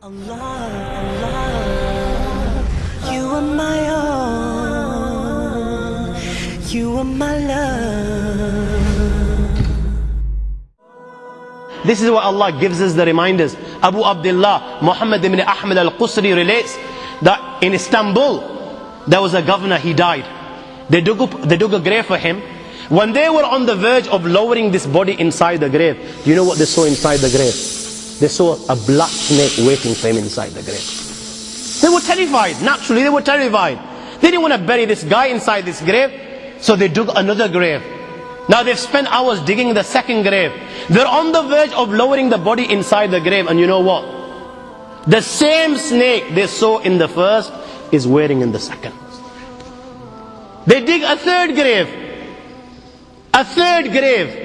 Allah, Allah, you are my own, you are my love. This is what Allah gives us the reminders. Abu Abdullah Muhammad ibn Ahmad al-Qusri relates that in Istanbul there was a governor, he died. They dug a grave for him. When they were on the verge of lowering this body inside the grave, do you know what they saw inside the grave? They saw a black snake waiting for him inside the grave. They were terrified. Naturally, they were terrified. They didn't want to bury this guy inside this grave, so they dug another grave. Now they've spent hours digging the second grave. They're on the verge of lowering the body inside the grave, and you know what? The same snake they saw in the first is waiting in the second. They dig a third grave. A third grave.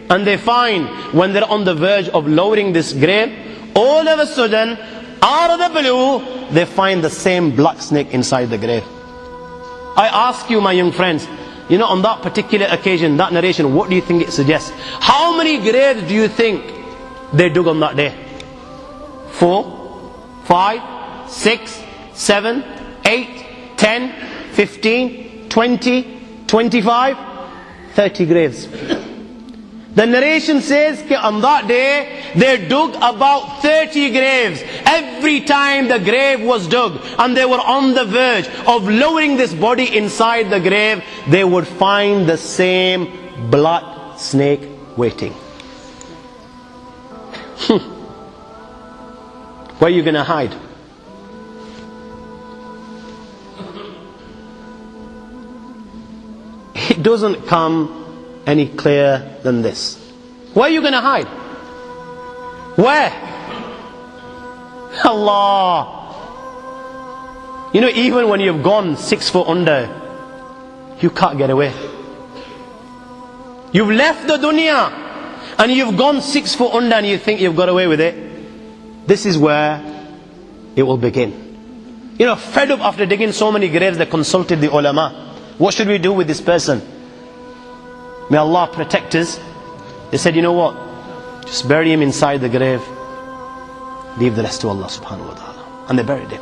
And they find, when they're on the verge of lowering this grave, all of a sudden, out of the blue, they find the same black snake inside the grave. I ask you, my young friends, you know, on that particular occasion, that narration, what do you think it suggests? How many graves do you think they dug on that day? 4, 5, 6, 7, 8, 10, 15, 20, 25, 30 graves. The narration says that on that day, they dug about 30 graves. Every time the grave was dug and they were on the verge of lowering this body inside the grave, they would find the same black snake waiting. Where are you going to hide? It doesn't come any clearer than this. Where are you going to hide? Where? Allah. You know, even when you've gone 6 foot under, you can't get away. You've left the dunya and you've gone 6 foot under and you think you've got away with it. This is where it will begin. You know, fed up after digging so many graves, they consulted the ulama. What should we do with this person? May Allah protect us. They said, you know what? Just bury him inside the grave. Leave the rest to Allah subhanahu wa ta'ala. And they buried him.